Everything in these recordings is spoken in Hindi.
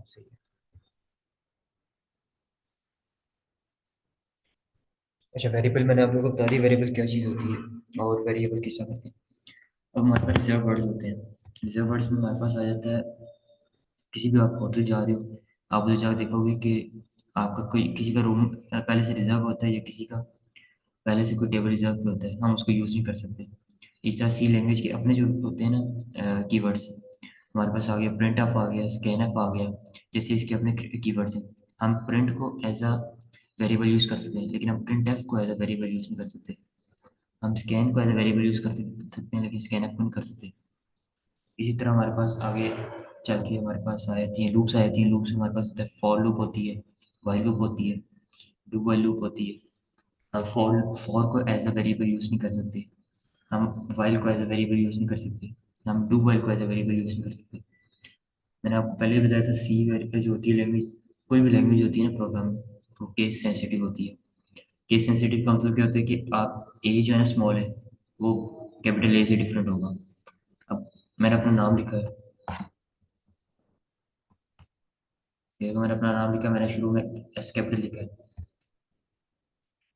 सही है। अच्छा, वेरिएबल मैंने आप लोगों को बता दी वेरिएबल क्या चीज़ होती है और वेरिएबल किस तरह करते हैं। अब हमारे पास रिजर्व वर्ड्स होते हैं। रिजर्व वर्ड्स में हमारे पास आ जाता है, किसी भी आप होटल जा रहे हो, आप उधर जाकर देखोगे कि आपका कोई किसी का रूम पहले से रिजर्व होता है या किसी का पहले से कोई टेबल रिजर्व पे होता है, हम उसको यूज़ नहीं कर सकते। इस तरह सी लैंग्वेज के अपने जो होते हैं ना कीवर्ड्स, हमारे पास आ गया प्रिंट ऑफ, आ गया स्कैन ऑफ, आ गया। जैसे इसके अपने कीवर्ड्स हैं। हम प्रिंट को एज अ वेरिएबल यूज़ कर सकते हैं, लेकिन हम प्रिंट एफ को एज अ वेरिएबल यूज़ नहीं कर सकते। हम स्कैन को एज अ वेरिएबल यूज़ कर सकते हैं, लेकिन स्कैन एफ को नहीं कर सकते। इसी तरह हमारे पास आगे चल के हमारे पास आ जाती है लूप्स, आ जाती हैं। लूप्स हमारे पास होता है फॉर लूप होती है, वाइल लूप होती है, डू वाइल लूप होती है। हम फॉर को एज अ वेरिएबल यूज़ नहीं कर सकते, हम वाइल को एज अ वेरिएबल यूज़ नहीं कर सकते, हम डू वाइल को एज अ वेरिएबल यूज़ नहीं कर सकते। मैंने आपको पहले भी बताया था सी वेरिएबल जो होती है लैंग्वेज, कोई भी लैंग्वेज होती है ना प्रोग्रामिंग, वो केस सेंसिटिव होती है। केस सेंसिटिव का मतलब क्या होता है कि आप ए जो है ना स्मॉल है, वो कैपिटल ए से डिफरेंट होगा। अब मैंने अपना नाम लिखा है, देखो मैंने अपना नाम लिखा, मैंने शुरू में एस कैपिटल लिखा है।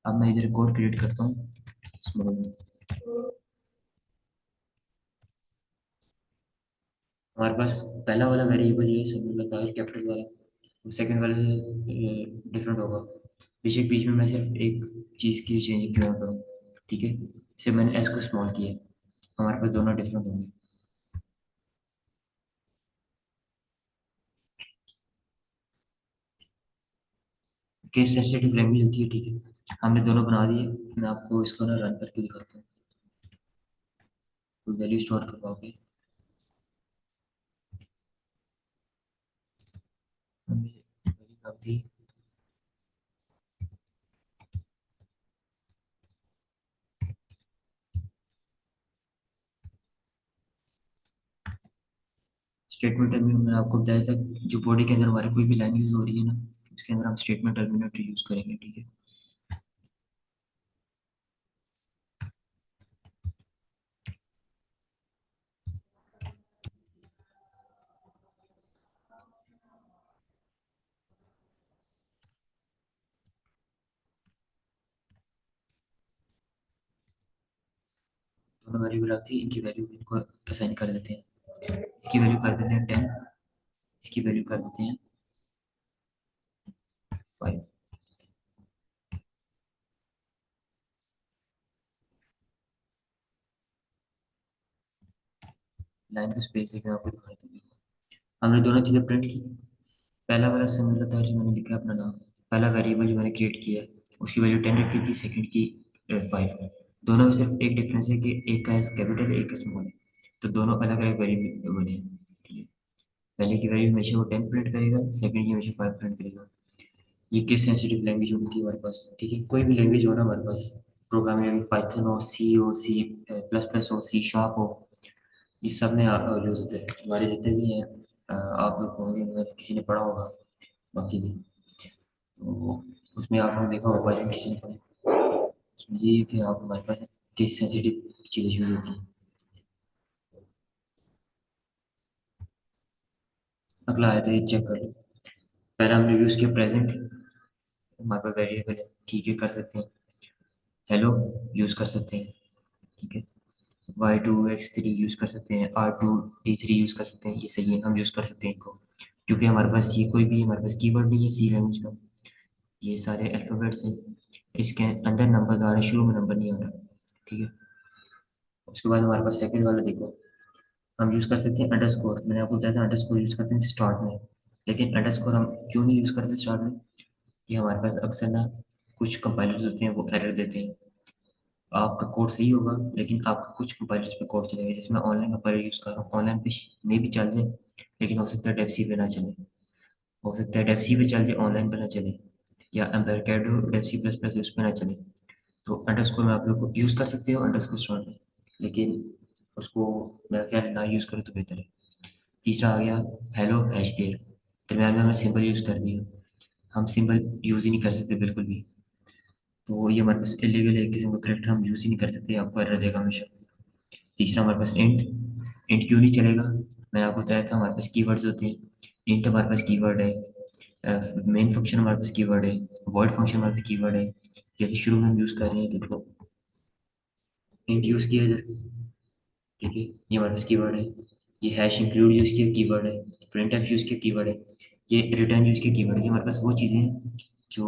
अब मैं इधर एक और क्रिएट करता हूँ स्मॉल में। हमारे पास पहला वाला वेरिएबल ये सब मिलता है कैपिटल वाला, सेकंड वाले से डिफरेंट होगा। बेशक बीच में मैं सिर्फ एक चीज़ की चेंज क्यों ना करूँ, ठीक है। सिर्फ मैंने एस को स्मॉल किया है, हमारे पास दोनों डिफरेंट होंगे। केस सेंसिटिव लैंग्वेज होती है, ठीक है। हमने दोनों बना दिए। मैं आपको इसको ना रन करके दिखाता हूँ, कोई वैल्यू स्टोर कर पाओगे। हमने वैल्यू रख दी। स्टेटमेंट टर्मिनेटर मैंने आपको बताया था, जो बॉडी के अंदर हमारी कोई भी लाइन यूज हो रही है ना, उसके अंदर हम स्टेटमेंट टर्मिनेटर यूज करेंगे, ठीक है। दोनों वेरिएबल आती है, इनकी वैल्यू इनको असाइन कर देते हैं। इसकी वैल्यू कर देते हैं 10, इसकी वैल्यू कर देते हैं 5। लाइन का स्पेस है, मैं आपको दिखाता हूँ। हमने दोनों चीज़ें प्रिंट की। पहला वाला सिमिलर था जो मैंने लिखा अपना नाम, पहला वेरिएबल जो मैंने क्रिएट किया है, उसकी वैल्यू 10 रखी थी, सेकंड की 5। दोनों में सिर्फ एक डिफरेंस है कि एक का एस कैपिटल है, एक का स्मॉल है। तो दोनों अलग अलग वेरिएबल बने हैं, ठीक है। पहले की वैल्यू हमेशा वो 10 प्रिंट करेगा, सेकंड की हमेशा 5 प्रिंट करेगा। ये केस सेंसिटिव लैंग्वेज होती है हमारे पास, ठीक है। कोई भी लैंग्वेज हो ना हमारे पास, प्रोग्रामिंग लैंग्वेज पाइथन हो, सी प्लस प्लस हो, सी शार्प हो, इस सब में यूज होते हैं हमारे जितने भी हैं। आप लोग होंगे, मतलब किसी ने पढ़ा होगा, बाकी भी तो उसमें आपने देखा होगा, पाइथन किसी ने पढ़ा, उसमें ये है कि आप हमारे पास केस सेंसिटिव चीज़ें यूज होती हैं। अगला आया था, ये चेक कर लो। पहला हमने यूज किया प्रेजेंट, हमारे पास वेरिएबल है, ठीक है, कर सकते हैं। हेलो यूज कर सकते हैं, ठीक है। y2 x3 यूज कर सकते हैं, r2 d3 यूज कर सकते हैं, ये सही है, हम यूज कर सकते हैं इनको। क्योंकि हमारे पास ये कोई भी हमारे पास कीवर्ड नहीं है सी लैंग्वेज का, ये सारे अल्फाबेट्स हैं। इसके अंदर नंबर आ रहे हैं, शुरू में नंबर नहीं आ रहा, ठीक है। उसके बाद हमारे पास सेकंड वाला देखो, हम यूज कर सकते हैं अंडरस्कोर। मैंने आपको बताया था अंडरस्कोर यूज करते हैं स्टार्ट में, लेकिन अंडरस्कोर हम क्यों नहीं यूज करते स्टार्ट में, कि हमारे पास अक्सर ना कुछ कंपाइलर्स होते हैं वो एरर देते हैं। आपका कोड सही होगा, लेकिन आपका कुछ कंपाइलर्स पे कोड चलेगा। जिसमें ऑनलाइन कंपाइलर यूज़ कर रहा हूँ, ऑनलाइन पे में भी चल जाए, लेकिन हो सकता है डेव सी पे ना चले। हो सकता है डेव सी पे चल जाए, ऑनलाइन पे ना चले, या embedded dev C plus plus उस पे ना चले। तो अंडरस्कोर में आप लोग को यूज़ कर सकते हो अंडरस्कोर स्टार्ट में, लेकिन उसको मेरा ख्याल है ना यूज़ करो तो बेहतर है। तीसरा आ गया हेलो हैश देर, दरम्यान में हमने सिंबल यूज़ कर दिया। हम सिंबल यूज़ ही नहीं कर सकते बिल्कुल भी, तो ये हमारे पास इलीगल है, किसी को करेक्टर हम यूज़ ही नहीं कर सकते, आपको एरर देगा हमेशा। तीसरा हमारे पास इंट, इंट क्यों नहीं चलेगा, मैंने आपको बताया था हमारे पास कीवर्ड्स होते हैं। इंट हमारे पास कीवर्ड है, मेन फंक्शन हमारे पास कीवर्ड है, वर्ड फंक्शन हमारे पास कीवर्ड है। जैसे शुरू में हम यूज़ कर रहे हैं, देखो इंट यूज़ किया इधर, ठीक है, ये हमारे पास कीवर्ड है। ये हैश इंक्लूड यूज़ किया, कीवर्ड है। प्रिंट एफ यूज़ किया, कीवर्ड है। ये रिटर्न यूज़ किया, कीवर्ड है। ये हमारे पास वो चीज़ें हैं जो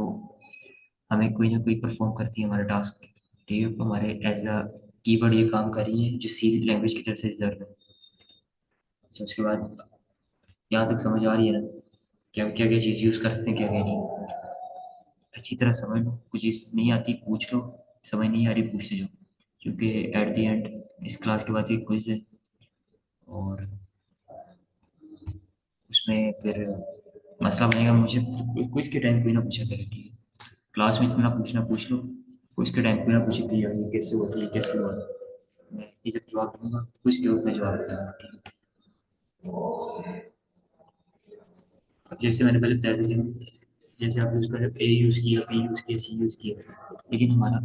हमें कोई ना कोई परफॉर्म करती है हमारा टास्क, ठीक है, हमारे एज अ कीवर्ड ये काम कर रही है जो सी लैंग्वेज की तरफ से रिजर्व है। अच्छा, उसके बाद यहाँ तक समझ आ रही है ना कि हम क्या क्या चीज़ यूज़ कर सकते हैं, क्या क्या नहीं। अच्छी तरह समझ लो, कुछ चीज़ नहीं आती पूछ लो, समझ नहीं आ रही पूछते जाओ, क्योंकि एट द एंड इस क्लास के बाद एक क्विज है, और उसमें फिर मसला बनेगा मुझे। क्विज के टाइम कोई ना पूछा करे, ठीक है, क्लास में जितना पूछना पूछ लो, क्विज के टाइम कोई ना पूछे कि यार ये कैसे होती है, कैसे हुआ। मैं इधर जवाब दूंगा, क्विज के रूप में जवाब दूंगा, ठीक है। अब जैसे मैंने पहले बताया था कि जैसे आप यूज़ करें, ए यूज़ किया, बी यूज़ किया, सी यूज़ किया, लेकिन हमारा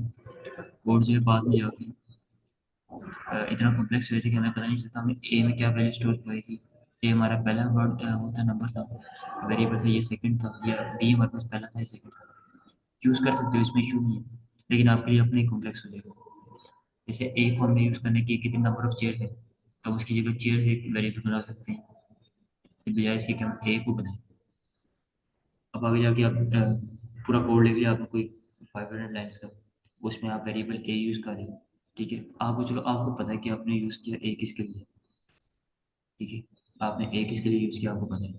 कोड जो है बाद में जाके इतना कॉम्प्लेक्स हुआ था कि हमें पता नहीं चलता हमें ए में क्या वैल्यू स्टोर करवाई थी। ए हमारा पहला वर्ड वो था, नंबर था, वेरिएबल था, ये सेकंड था, या बी हमारे पास पहला था, ये सेकंड था। चूज़ कर सकते हो, इसमें इशू नहीं है, लेकिन आपके लिए अपने कॉम्प्लेक्स हो जाएगा। जैसे ए को हमने यूज़ करने के कितने नंबर ऑफ चेयर थे, तो उसकी जगह चेयर से एक वेरिएबल बना सकते हैं, बजाय इसके कि हम ए को बनाएं। अब आगे जाके आप पूरा कोड लिख लिया आपने कोई 500 लाइन्स का, उसमें आप वेरिएबल ए यूज़ कर रहे हो, ठीक है, आपको चलो आपको पता है कि आपने यूज़ किया ए किसके लिए, ठीक है, आपने ए किसके लिए यूज़ किया आपको पता है,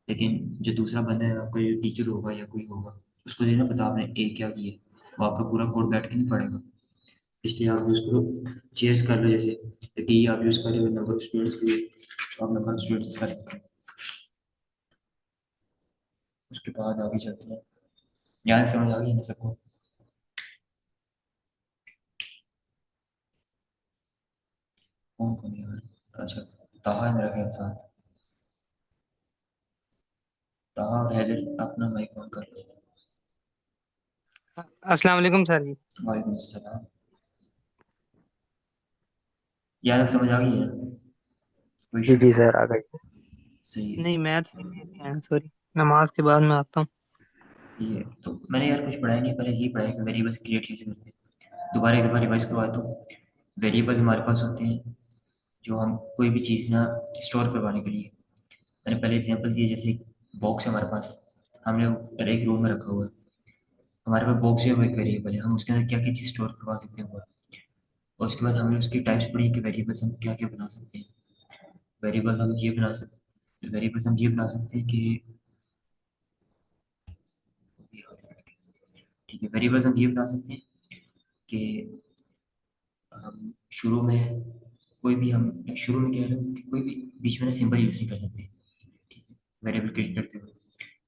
लेकिन जो दूसरा बंदा है, आपका जो टीचर होगा या कोई होगा, उसको ये ना पता आपने ए क्या किया, वो आपका पूरा कोड बैठ के नहीं पड़ेगा। इसलिए आप यूज़ करो, चेयर्स कर लो, जैसे टी आप यूज़ कर रहे हो नंबर ऑफ स्टूडेंट्स के लिए, तो आप नंबर ऑफ स्टूडेंट्स कर सकते हैं। उसके बाद आगे चलते हैं, यहाँ तक समझ आ गई ना सबको? कौन कौन है यार? अच्छा, ताहा है मेरा ख्याल साथ। ताहा और हैदर अपना माइक ऑन कर लो। अस्सलाम वालेकुम सर जी। वालेकुम अस्सलाम। यहाँ तक समझ आ गई है ना? कोई जी इशू जी नहीं? सर आ गई। सही है। नहीं मैथ्स नहीं है, सॉरी। नमाज के बाद मैं आता हूँ। ये तो मैंने यार कुछ पढ़ाया नहीं, पहले ये पढ़ाया कि वेरिएबल्स क्रिएट कैसे करते हैं। दोबारा एक बार रिवाइज करवा दो। वेरिएबल्स हमारे पास होते हैं जो हम कोई भी चीज़ ना स्टोर करवाने के लिए। मैंने पहले एग्जांपल दिया, जैसे बॉक्स है हमारे पास, हमने एक रूम में रखा हुआ है, हमारे पास बॉक्स है, वो एक वेरिएबल है, हम उसके अंदर क्या क्या चीज़ स्टोर करवा सकते हैं वो। और उसके बाद हमने उसकी टाइप्स पढ़ी कि वेरिएबल्स हम क्या क्या बना सकते हैं। वेरिएबल्स हम ये बना सकते हैं कि, ठीक है, वेरिएबल्स हम ये बना सकते हैं कि हम शुरू में कोई भी, हम शुरू में कह रहे हो कि कोई भी बीच में ना सिंबल यूज़ नहीं कर सकते, ठीक है, वेरिएबल क्रिएट करते हुए।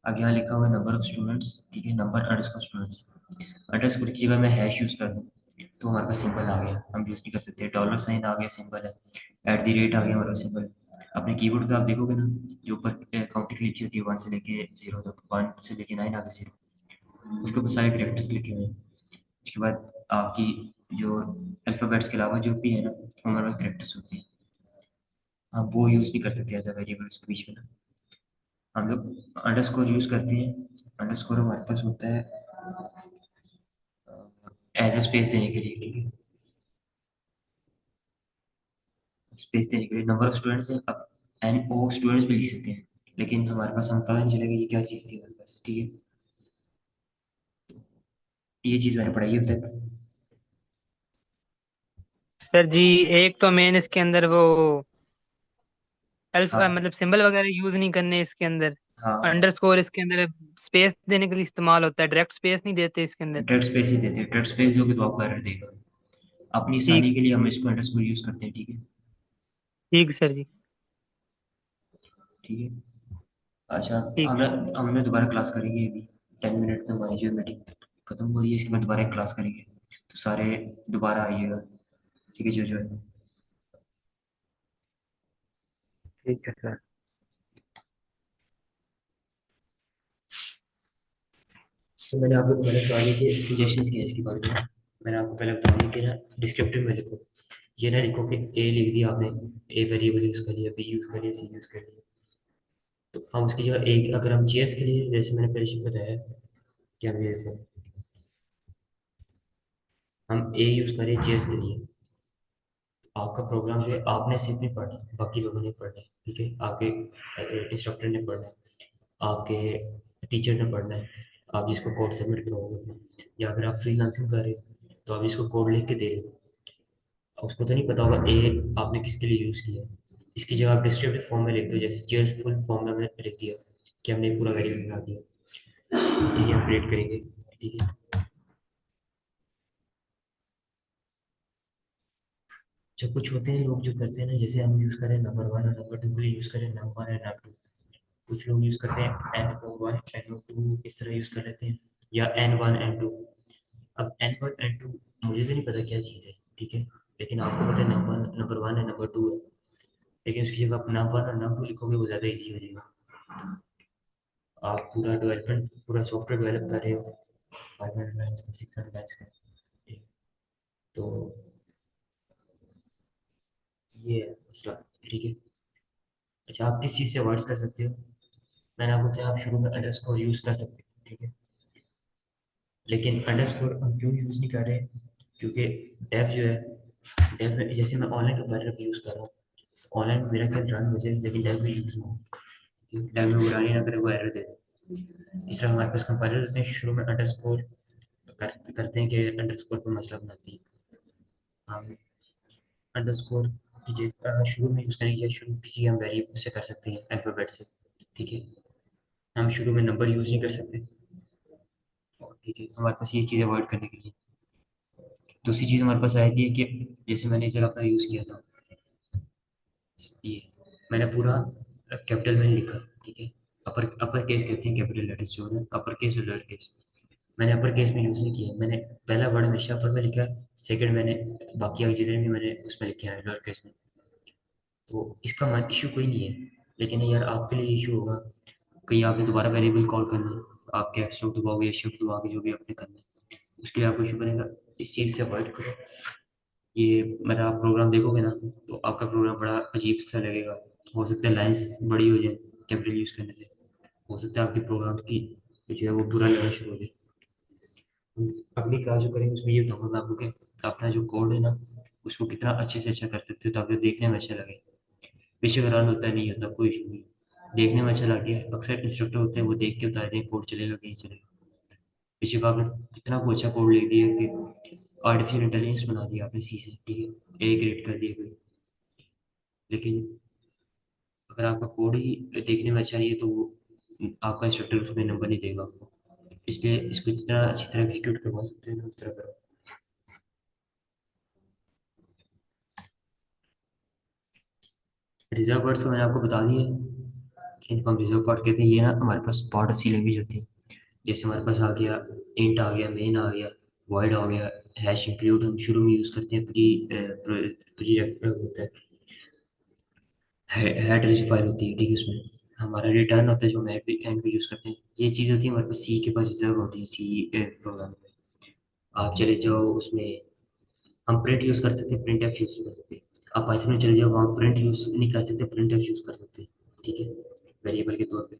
अब यहाँ लिखा हुआ है नंबर ऑफ स्टूडेंट्स, ठीक है, नंबर अंडरस्कोर स्टूडेंट्स, अंडरस्कोर की जगह मैं हैश यूज़ कर दूँ तो हमारे पास सिंबल आ गया, हम यूज़ नहीं कर सकते। डॉलर साइन आ गया, सिंबल है। एट द रेट आ गया, हमारे पास सिंबल। अपने कीबोर्ड पे आप देखोगे ना, जो ऊपर काउंटिंग लिखी होती है 1 से लेके 0 तक, 1 से लेके 9 आगे 0, उसके ऊपर सारे कैरेक्टर्स लिखे हुए हैं। उसके बाद आपकी जो अल्फ़ाबेट्स के अलावा जो भी है ना, वो हमारे पास कैरेक्टर्स होते हैं, हम वो यूज़ नहीं कर सकते एज अ वेरिएबल्स के बीच में ना। हम लोग अंडरस्कोर यूज़ करते हैं। अंडरस्कोर हमारे पास होता है एज ए स्पेस देने के लिए, ठीक है, स्पेस देने के लिए। नंबर ऑफ स्टूडेंट्स है, अब एन ओ स्टूडेंट्स भी लिख सकते हैं, लेकिन हमारे पास हम पता नहीं चलेगा ये क्या चीज़ थी हमारे पास, ठीक है। ये चीज़ मैंने पढ़ाई है अभी तक। सर जी, एक तो मेन इसके अंदर वो अल्फ हाँ मतलब सिंबल वगैरह यूज नहीं करने इसके अंदर। हाँ, अंडरस्कोर इसके अंदर स्पेस देने के लिए इस्तेमाल होता है, डायरेक्ट स्पेस नहीं देते इसके अंदर। डेड स्पेस ही देते हैं, डेड स्पेस दोगे तो आपको एरर देगा। अपनी ठीक। आसानी के लिए हम इसको अंडरस्कोर यूज़ करते हैं, ठीक है। ठीक सर जी। ठीक है। अच्छा, ठीक। हमने दोबारा क्लास करेंगे अभी 10 मिनट में, हमारी जो मीटिंग खत्म हो रही है, इसके बाद दोबारा एक क्लास करेंगे, तो सारे दोबारा आइएगा, ठीक है, जो है। ठीक है सर। तो मैंने आपको पहले बता दिया कि सजेशंस किया इसके बारे में। मैंने आपको पहले बता दिया कि ना डिस्क्रिप्टिव में लिखो, ये ना लिखो कि ए लिख दिया आपने, ए वेरिएबल यूज़ कर लिया, बी यूज़ कर लिया, सी यूज़ कर लिया, तो हम उसकी जगह एक, अगर हम चेयर्स के लिए, जैसे मैंने पहले ही बताया कि हम ये देखो, हम ए यूज़ करें चेयर्स के लिए, आपका प्रोग्राम जो है आपने सिर्फ नहीं पढ़ना है, बाकी लोगों ने पढ़ना है, ठीक है, आपके इंस्ट्रक्टर ने पढ़ना है, आपके टीचर ने पढ़ना है, आप जिसको कोड सबमिट करोगे अपना, या अगर आप फ्रीलांसिंग कर रहे हो तो आप जिसको कोड लिख के दे रहे हो, उसको तो नहीं पता होगा ए आपने किसके लिए यूज़ किया है। इसकी जगह आप डिस्क्रिप्टिव फॉर्म में लिख दो, जैसे चेयर्स फुल फॉर्म में हमने लिख दिया कि हमने पूरा वेरिएबल बना दिया, ये हम क्रिएट करेंगे, ठीक है। जब कुछ होते हैं लोग जो करते हैं ना, जैसे हम यूज़ करें नंबर वन और नंबर टू के लिए यूज़ करें number one and number two, कुछ लोग यूज़ करते हैं N O one N O two, इस तरह यूज़ कर लेते हैं, या एन वन एन टू। अब एन वन एन टू मुझे तो नहीं पता क्या चीज़ है, ठीक है, लेकिन आपको पता है नंबर वन है नंबर टू है, लेकिन उसकी जगह आप नंबर वन और नंबर टू लिखोगे वो ज़्यादा ईजी हो जाएगा। आप पूरा डेवलपमेंट, पूरा सॉफ्टवेयर डेवलप कर रहे हो 500 लाइन्स का, 600 लाइन्स का, ठीक। तो ये है मसला, ठीक है। अच्छा, आप किस चीज़ से अवॉइड कर सकते हो, मैंने आपको बताया आप शुरू में अंडरस्कोर यूज़ कर सकते हो, ठीक है, लेकिन अंडरस्कोर हम क्यों यूज़ नहीं कर रहे हैं, क्योंकि डेफ जो है, डेफ में जैसे मैं ऑनलाइन कंपाइलर भी यूज़ कर रहा हूँ, ऑनलाइन मेरा क्या रन हो जाए लेकिन डेफ भी यूज़ ना हो, डेफ में वो रन ही ना करे, वो एरर दे दे। इस तरह हमारे पास कंपाइलर होते हैं शुरू में अंडरस्कोर करते हैं कि अंडरस्कोर पर मसला बनाती है, हम अंडरस्कोर की जगह शुरू में यूज़ करेंगे, या शुरू किसी हम वेरिएबल से कर सकते हैं अल्फ़ाबेट से, ठीक है, हम शुरू में नंबर यूज़ नहीं कर सकते, और ठीक है हमारे पास ये चीज़ अवॉइड करने के लिए। दूसरी चीज़ हमारे पास आई थी कि जैसे मैंने इधर अपना यूज़ किया था, ये मैंने पूरा कैपिटल में लिखा, ठीक है, अपर अपर केस कहते हैं कैपिटल लेटर्स जो है, अपर केस और लोअर केस, मैंने अपर केस में यूज़ नहीं किया, मैंने पहला वर्ड हमेशा अपर में लिखा, सेकंड मैंने बाकी आगे जितने भी मैंने उसमें लिखे हैं लोअर केस में। तो इसका इशू कोई नहीं है, लेकिन यार आपके लिए इशू होगा, कहीं आपने दोबारा वेरिएबल कॉल करना है, आप कैप्स लॉक दबाओगे या शिफ्ट दबाओगे जो भी आपने करना है, उसके लिए आपको इशू बनेगा। इस चीज़ से अवॉइड करो, ये मतलब आप प्रोग्राम देखोगे ना तो आपका प्रोग्राम बड़ा अजीब सा लगेगा, हो सकता है लाइंस बड़ी हो जाए कैपिटल यूज़ करने से, हो सकता है आपके प्रोग्राम की जो है वो बुरा लगना शुरू हो जाए। अगली क्लास जो करेंगे उसमें ये बताऊंगा मैं आपको कि अपना जो कोड है ना उसको कितना अच्छे से अच्छा कर सकते हो ताकि देखने में अच्छा लगे, बेशक रन होता है नहीं होता कोई इशू नहीं, देखने में अच्छा लगे, अक्सर इंस्ट्रक्टर होते हैं वो देख के बताते हैं कोड चलेगा कि नहीं चलेगा, बेशक आपने कितना को अच्छा कोड लिख दिया कि आर्टिफिशियल इंटेलिजेंस बना दिया आपने सी से, ठीक है, ए क्रिएट कर दिया कोई, लेकिन अगर आपका कोड ही देखने में अच्छा नहीं है तो वो आपका इंस्ट्रक्टर उसमें नंबर नहीं देगा आपको, इसलिए इसको जितना अच्छी तरह एग्जीक्यूट करवा सकते हैं उस तरह करो। रिजर्व वर्ड्स को मैंने आपको बता दिया है, इनको हम रिजर्व पार्ट कहते हैं, ये ना हमारे पास पार्ट ऑफ सी लैंग्वेज होती है, जैसे हमारे पास आ गया इंट आ गया, मेन आ गया, वॉइड आ गया, हैश इंक्लूड हम शुरू में यूज़ करते हैं, प्री प्री होता है, हेड जो फाइल होती है, ठीक है, उसमें हमारा रिटर्न होता है जो हम एंड पे यूज़ करते हैं, ये चीज़ होती है हमारे पास सी के पास रिजर्व होती है, सी प्रोग्राम में। आप चले जाओ उसमें, हम प्रिंट यूज़ कर सकते हैं, प्रिंट एफ यूज़ नहीं कर सकते, आप पाइथन में चले जाओ वहाँ प्रिंट यूज़ नहीं कर सकते, प्रिंट एफ यूज़ कर सकते हैं, ठीक है, वेरिएबल के तौर पे।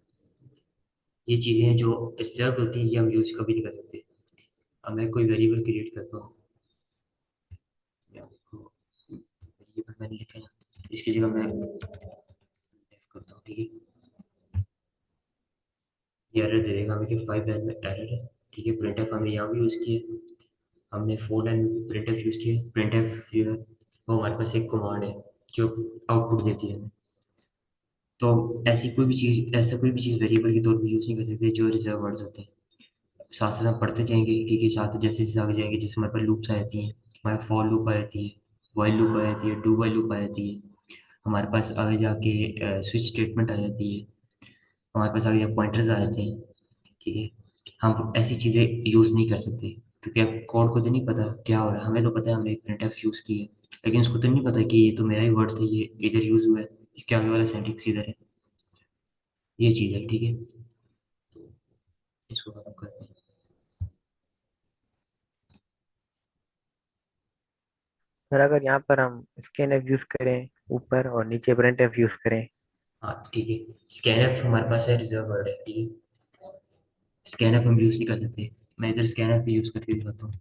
ये चीज़ें हैं जो रिजर्व होती हैं, ये हम यूज़ कभी नहीं कर सकते। अब मैं कोई वेरिएबल क्रिएट करता हूँ, या वेरिएबल मैंने लिखा है ना, इसकी जगह मैं F करता हूँ, ठीक है, ये एरर दे देगा हमें कि 5 लाइन में एरर है, ठीक है, प्रिंट एफ हमने यहाँ भी यूज़ किया, हमने 4 लाइन में प्रिंट एफ यूज़ किया, प्रिंट एफ जो है वो हमारे पास एक कमांड है जो आउटपुट देती है हमें। तो ऐसी कोई भी चीज़, ऐसा कोई भी चीज़ वेरिएबल के तौर पे यूज़ नहीं कर सकते जो रिजर्व वर्ड्स होते हैं। साथ साथ हम पढ़ते जाएंगे, ठीक है, साथ जैसे जैसे आगे जाएंगे, जैसे हमारे पास लूप्स आ जाती हैं, हमारे फॉर लूप आ जाती है, वाइल लूप आ जाती है, डू वाइल लूप आ जाती है, हमारे पास आगे जाके स्विच स्टेटमेंट आ जाती है, हमारे पास आगे पॉइंटर्स आ जाते हैं, ठीक है, हम ऐसी चीज़ें यूज़ नहीं कर सकते क्योंकि अब कोड को तो नहीं पता क्या हो रहा है, हमें तो पता है हमने एक प्रिंट एफ यूज़ की है, लेकिन उसको तो नहीं पता कि ये तो मेरा ही वर्ड था, ये इधर यूज़ हुआ है, इसके आगे वाला सिंटैक्स इधर है, ये चीज़ है, ठीक है, तो इसको खत्म करते हैं। सर अगर यहाँ पर हम स्कैन एफ यूज करें ऊपर और नीचे प्रिंट एफ यूज करें हाँ तो ठीक है। स्कैनफ हमारे पास है, रिजर्व वर्ड है, ठीक है। स्कैनफ हम यूज नहीं कर सकते। मैं इधर स्कैनफ यूज करके दिखाता हूँ,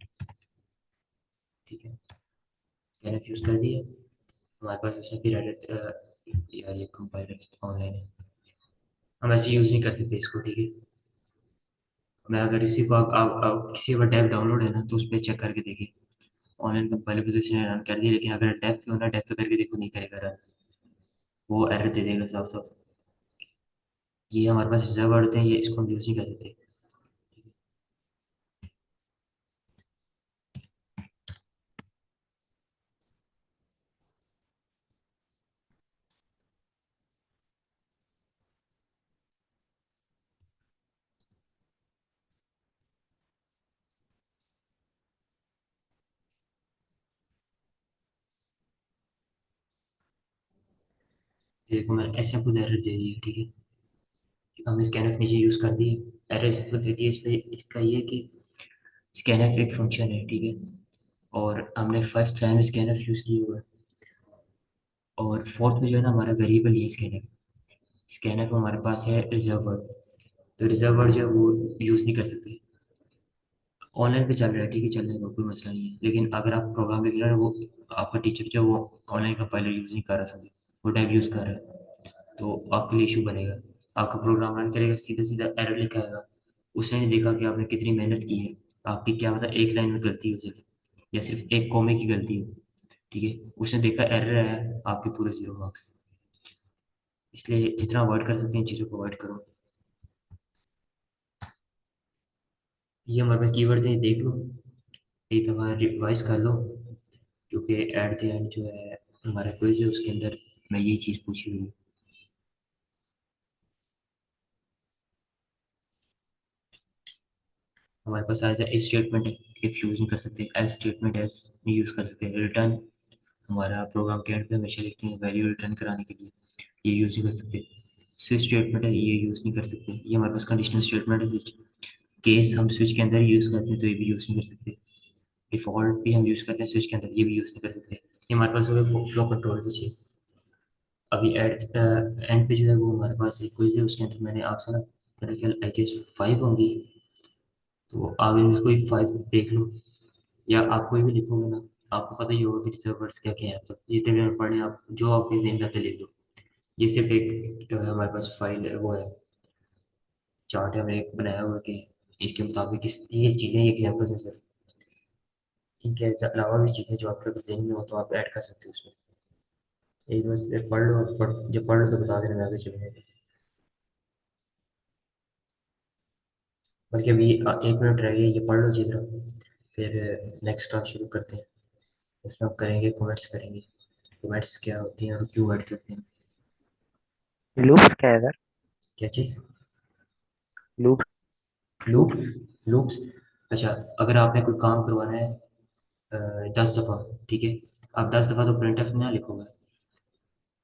ठीक है। स्कैनफ यूज कर दिया, हमारे पास उसमें फिर एडिट, यार ये कंपाइलर ऑनलाइन है, हम ऐसे यूज नहीं कर सकते इसको, ठीक है। मैं अगर इसी को आप किसी का डेव डाउनलोड है ना तो उस पर चेक करके देखिए। ऑनलाइन कंपाइलर पोजीशन ने रन कर दिया, लेकिन अगर डेव पे होना, डेव पे करके देखो नहीं करेगा रन, वो एरर दे देगा साफ साफ। ये हमारे पास रिजर्व वर्ड है, ये इसको हम यूज नहीं कर सकते। देखो मैंने ऐसे खुद एरर दे दी है, ठीक है। हमने स्कैनफ नीचे यूज कर दिए, एरर खुद दे दिए इस पे। इसका ये कि स्कैनफ एक फंक्शन है, ठीक है। और हमने फिफ्थ लाइन में स्कैनफ यूज किया हुआ है, और फोर्थ में जो है ना हमारा वेरिएबल ही है स्कैनफ। स्कैनफ हमारे पास है रिजर्व वर्ड, तो रिजर्व वर्ड जो है वो यूज नहीं कर सकते। ऑनलाइन पे चल रहा है, ठीक है, चलने का कोई मसला नहीं है, लेकिन अगर आप प्रोग्राम लिख रहे हो वो आपका टीचर जो है वो ऑनलाइन कंपाइलर यूज नहीं कर रहा, समझे, वो टाइप यूज कर रहा है, तो आपके लिए इशू बनेगा। आपका प्रोग्राम रन करेगा, सीधा सीधा एरर लिखा आएगा। उसने नहीं देखा कि आपने कितनी मेहनत की है, आपकी क्या पता एक लाइन में गलती हो सिर्फ, या सिर्फ एक कॉमे की गलती हो, ठीक है। उसने देखा एरर आया, आपके पूरे 0 मार्क्स। इसलिए जितना अवॉइड कर सकते हैं इन चीज़ों को अवॉइड करो। ये हमारे पास कीवर्ड्स हैं, ये देख लो, एक दफ़ा रिवाइज कर लो, क्योंकि एट द एंड जो है हमारा क्विज है उसके अंदर मैं ये चीज़ पूछी हुई हूँ। हमारे पास आया था इफ स्टेटमेंट है, इफ यूज नहीं कर सकते, एल्स स्टेटमेंट एल्स नहीं यूज कर सकते, रिटर्न हमारा प्रोग्राम के एंड पे हमेशा लिखते हैं वैल्यू रिटर्न कराने के लिए, ये यूज नहीं कर सकते। स्विच स्टेटमेंट है, ये यूज नहीं कर सकते। ये हमारे पास कंडीशनल स्टेटमेंट है, स्विच केस हम स्विच के अंदर यूज करते हैं तो ये भी यूज नहीं कर सकते। डिफॉल्ट भी हम यूज करते हैं स्विच के अंदर, ये भी यूज नहीं कर सकते। ये हमारे पास हो गया फ्लो कंट्रोल के चाहिए। अभी एट एंड पे जो है वो हमारे पास एक क्विज है, उसके अंदर मैंने आपसे ना मेरा ख्याल आई गेस 5 होंगी, तो आप इनमें से कोई 5 देख लो, या आप कोई भी लिखोगे ना, आपको पता ही होगा कि रिजर्वर्स क्या क्या है, तो जितने भी पढ़े आप जो आपके दिन रहते लिख दो। ये सिर्फ एक जो है हमारे पास फाइल है, वो है चार्ट है, हमने एक बनाया हुआ कि इसके मुताबिक इस ये चीज़ें एग्जाम्पल्स हैं सिर्फ, इनके अलावा भी चीज़ें जो आपके अगर जहन में हो तो आप ऐड कर सकते हो उसमें। एक बस एक पढ़ लो, जब पढ़ लो तो बता देना, मैं आगे चलूँगा। बल्कि अभी 1 मिनट रह गई, ये पढ़ लो अच्छी तरह, फिर नेक्स्ट क्लास शुरू करते हैं। उसमें हम करेंगे, कमेंट्स करेंगे, कमेंट्स क्या होती हैं और क्यों ऐड करते हैं। लूप्स क्या है सर? क्या चीज़? Loop loop? लूप्स। लूप्स? अच्छा, अगर आपने कोई काम करवाना है 10 दफ़ा, ठीक है, आप 10 दफ़ा तो प्रिंट एफ में ना लिखोगे।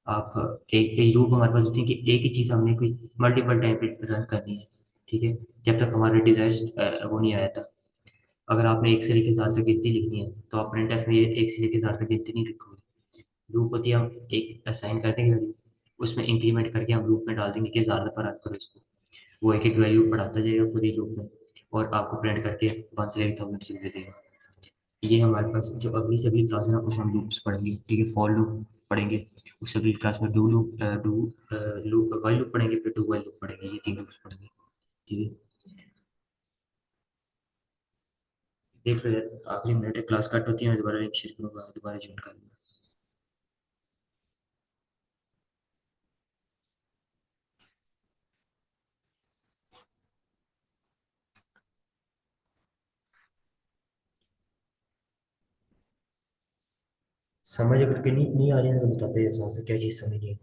आप एक एक लूप हमारे पास होती है कि एक ही चीज़ हमने कोई मल्टीपल टाइम पे रन करनी है, ठीक है, जब तक हमारे डिजायर वो नहीं आया था। अगर आपने 1 से लेकर 4 तक गिनती लिखनी है तो आप प्रिंट एफ में 1 से लेकर 4 तक गिनती नहीं लिखोगे। लूप होती है, हम एक असाइन कर देंगे वैल्यू, उसमें इंक्रीमेंट करके हम लूप में डाल देंगे कि 4 दफ़ा रन करो इसको, वो एक एक वैल्यू बढ़ाता जाएगा खुद ही लूप में, और आपको प्रिंट करके 1 से लेकर 1000 तक दे देगा। ये हमारे पास जो अगली से अगली क्लास है ना उसमें हम लूप्स पढ़ेंगे, ठीक है, फॉर लूप पढ़ेंगे। उससे अगली क्लास में डू लूप वाइल लूप पढ़ेंगे, फिर डू वाइल लूप पढ़ेंगे, ये 3 लूप्स पढ़ेंगे, ठीक है। देख लो यार, आखिरी मिनट है, क्लास कट होती है, मैं दोबारा लिंक शेयर करूंगा, दोबारा ज्वाइन कर लूंगा। समझ अगर नहीं नहीं आ रही है तो बताते हैं, क्या चीज़ समझ नहीं आई।